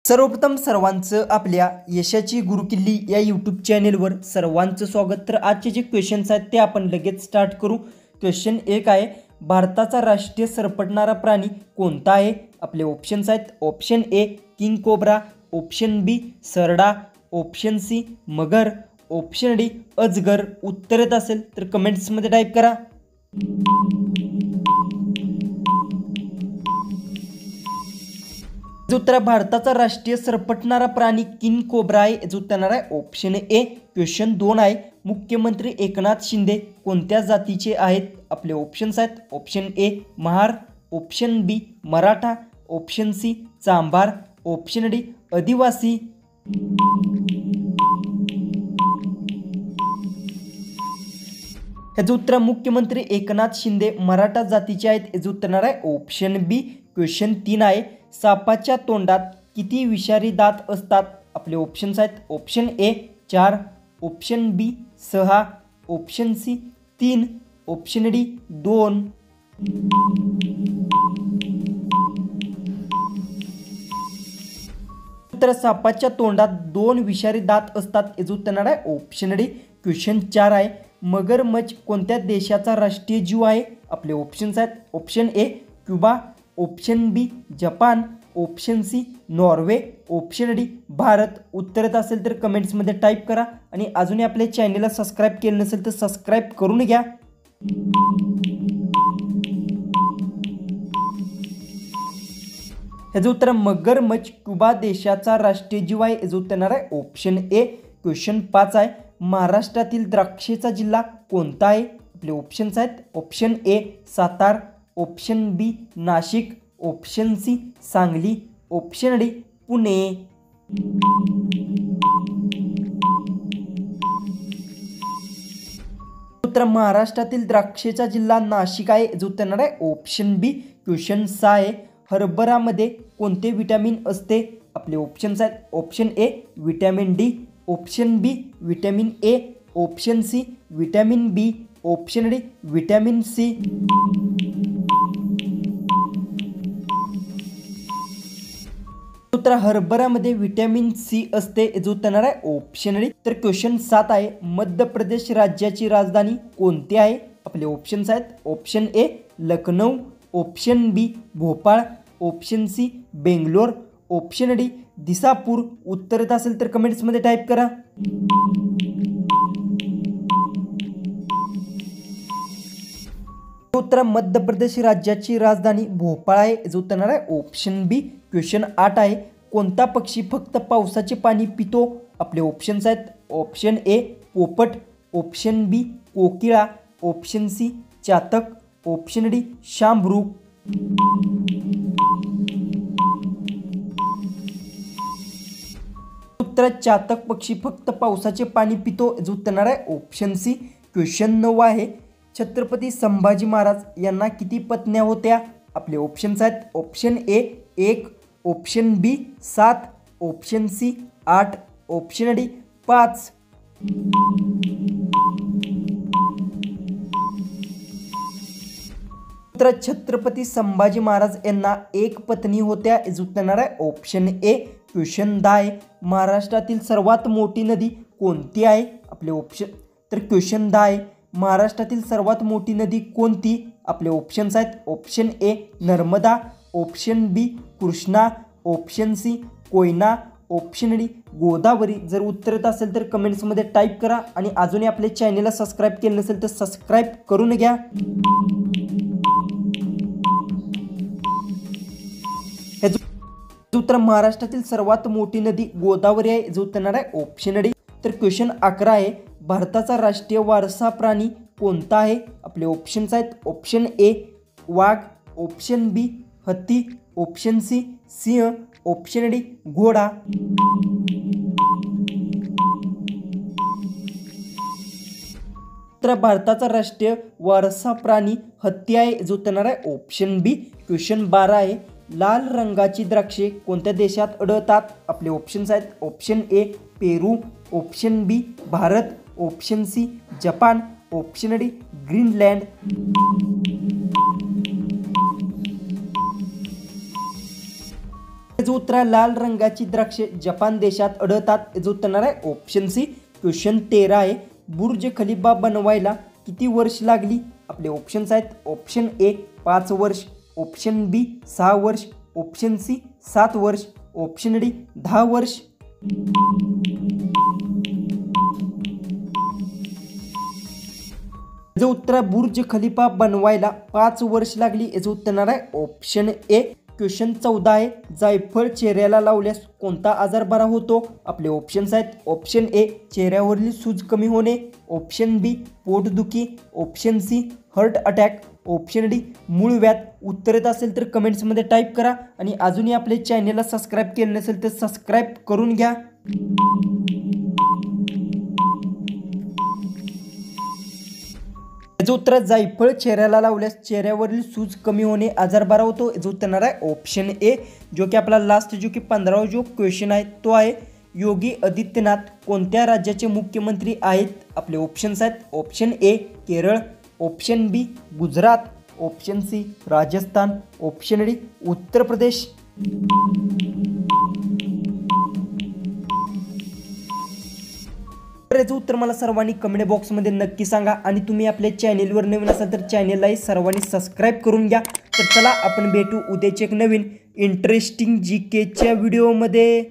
सर्वप्रथम सर्वांचं आपल्या यशाची गुरुकिल्ली या यूट्यूब चॅनेलवर सर्वांचं स्वागत। तर आजचे जे क्वेश्चन्स आहेत ते आपण लगेच स्टार्ट करू। क्वेश्चन 1 आहे, भारताचा राष्ट्रीय सरपटणारा प्राणी कोणता आहे? आपले ऑप्शन्स आहेत, option A king cobra, option B सरडा, ऑप्शन सी मगर, ऑप्शन डी अजगर। उत्तर येत असेल तर कमेंट्समध्ये टाईप करा। जो उत्तर भारताचा राष्ट्रीय सरपटणारा प्राणी किंग कोब्रा आहे, जो उत्तर आहे ऑप्शन ए। क्वेश्चन 2 आहे, मुख्यमंत्री एकनाथ शिंदे कोणत्या जातीचे आहेत? आपले ऑप्शन्स आहेत, option A Mahar, option B Maratha, option C Chambhar, option D Adivasi. याचं उत्तर मुख्यमंत्री एकनाथ शिंदे मराठा जातीचे आहेत, याचं उत्तर आहे ऑप्शन बी। क्वेश्चन 3 आहे, सापाच्या तोंडात किती विषारी दात असतात? आपले ऑप्शन्स आहेत, option A 4, option B 6, option C 3, option D 2। तर सापाच्या तोंडात 2 विषारी दात असतात, याचं उत्तर आहे ऑप्शन डी। क्वेश्चन 4 आहे, मगरमच्छ कोणत्या देशाचा राष्ट्रीय जीव आहे? आपले ऑप्शन्स आहेत, option A Cuba, option B Japan, option C Norway, option D Bharat. उत्तर येत असेल तर कमेंट्समध्ये टाईप करा आणि अजूनही आपल्या चॅनलला सबस्क्राईब केलं नसेल तर सबस्क्राईब करून घ्या। याचं उत्तर मगरमच्छ क्युबा देशाचा राष्ट्रीय जीव आहे, याचं उत्तर आहे ऑप्शन ए। क्वेश्चन 5 आहे, महाराष्ट्रातील द्राक्षेचा जिल्हा कोणता आहे? आपले ऑप्शन्स आहेत, option A Satara, option B Nashik, option C Sangli, option D Pune. उत्तर महाराष्ट्रातील द्राक्षेचा जिल्हा नाशिक आहे, जो उत्तर आहे ऑप्शन बी। क्वेश्चन 6 आहे, हरभरामध्ये कोणते विटॅमिन असते? आपले ऑप्शन्स आहेत, option A vitamin D, option B vitamin A, option C vitamin B, option D vitamin C. उत्तर हरभऱ्यामध्ये विटॅमिन सी असते, जो उत्तर आहे ऑप्शन डी। तर क्वेश्चन 7 आहे, मध्य प्रदेश राज्याची राजधानी कोणती आहे? आपले ऑप्शन्स आहेत, option A Lucknow, option B Bhopal, option C Bangalore, option D Dispur. उत्तर येत असेल तर कमेंट्समध्ये टाईप करा। उत्तर मध्य प्रदेश राज्याची राजधानी भोपाळ आहे, जो उत्तर आहे ऑप्शन बी। क्वेश्चन 8 आहे, कोणता पक्षी फक्त पावसाचे पाणी पितो? आपले ऑप्शन्स आहेत, ऑप्शन ए पोपट, ऑप्शन बी कोकिळा, ऑप्शन सी चातक, ऑप्शन डी शांभरू। उत्तर चातक पक्षी फक्त पावसाचे पाणी पितो, जो उत्तर आहे ऑप्शन सी। क्वेश्चन 9 आहे, छत्रपती संभाजी महाराज यांना किती पत्न्या होत्या? आपले ऑप्शन्स आहेत, option A 1, option B 7, option C 8, option D 5। उत्तर छत्रपती संभाजी महाराज यांना 1 पत्नी होत्या, जो उत्तर आहे ऑप्शन ए। क्वेश्चन 10 आहे, महाराष्ट्रातील सर्वात मोठी नदी कोणती आहे? आपले ऑप्शन तर क्वेश्चन 10 आहे, महाराष्ट्रातील सर्वात मोठी नदी कोणती? आपले ऑप्शन्स आहेत, option A Narmada, option B Krishna, option C Koyna, option D Godavari. जर उत्तर येत असेल तर कमेंट्समध्ये टाईप करा आणि अजूनही आपल्या चॅनलला सबस्क्राईब केलं नसेल तर सबस्क्राईब करून घ्या। उत्तर महाराष्ट्रातील सर्वात मोठी नदी गोदावरी आहे, जो उत्तर आहे ऑप्शन डी। तर क्वेश्चन 11 आहे, भारताचा राष्ट्रीय वारसा प्राणी कोणता आहे? आपले ऑप्शन्स आहेत, ऑप्शन ए वाघ, ऑप्शन बी हत्ती, ऑप्शन सी सिंह, ऑप्शन डी घोडा। तर भारताचा राष्ट्रीय वारसा प्राणी हत्ती आहे, जो उत्तर आहे ऑप्शन बी। क्वेश्चन 12 आहे, लाल रंगाची द्राक्षे कोणत्या देशात आढळतात? आपले ऑप्शन्स आहेत, option A Peru, option B Bharat, option C Japan, option D Greenland. याचं उत्तर आहे लाल रंगाची द्राक्षे जपान देशात आढळतात. याचं उत्तर आहे ऑप्शन सी. क्वेश्चन 13 आहे. बुर्ज खलिफा बनवायला किती वर्ष लागली? आपले ऑप्शन्स आहेत. ऑप्शन ए 5 वर्ष, ऑप्शन बी 6 वर्ष, ऑप्शन सी 7 वर्ष, ऑप्शन डी 10 वर्ष. याचं उत्तर आहे बुर्ज खलिफा बनवायला 5 वर्ष लागली. याचं उत्तर आहे ऑप्शन ए. क्वेश्चन 14 आहे. जायफळ चेहऱ्याला लावल्यास कोणता आजार बरा होतो? आपले ऑप्शन्स आहेत. ऑप्शन ए चेहऱ्यावरील सूज कमी होणे, ऑप्शन बी पोटदुखी, option C heart attack, option D मूळ व्याध. उत्तर येत असेल तर कमेंट्समध्ये टाईप करा आणि अजूनही आपल्या चॅनेलला सबस्क्राईब केलं नसेल तर सबस्क्राईब करून घ्या. याचं उत्तर जायफळ चेहऱ्याला लावल्यास चेहऱ्यावरील सूज कमी होणे, आजार बरा होतो. याचं उत्तर आहे ऑप्शन ए. जो की आपला लास्ट जो की 15वा जो क्वेश्चन आहे तो आहे योगी आदित्यनाथ कोणत्या राज्याचे मुख्यमंत्री आहेत? आपले ऑप्शन्स आहेत. Option A Kerala, option B Gujarat, option C Rajasthan, option D Uttar Pradesh. याचं उत्तर मला सर्वांनी कमेंट बॉक्समध्ये नक्की सांगा आणि तुम्ही आपल्या चॅनेलवर नवीन असाल तर चॅनेललाही सर्वांनी सबस्क्राईब करून घ्या. तर चला आपण भेटू उद्याच्या एक नवीन इंटरेस्टिंग GKच्या व्हिडिओमध्ये.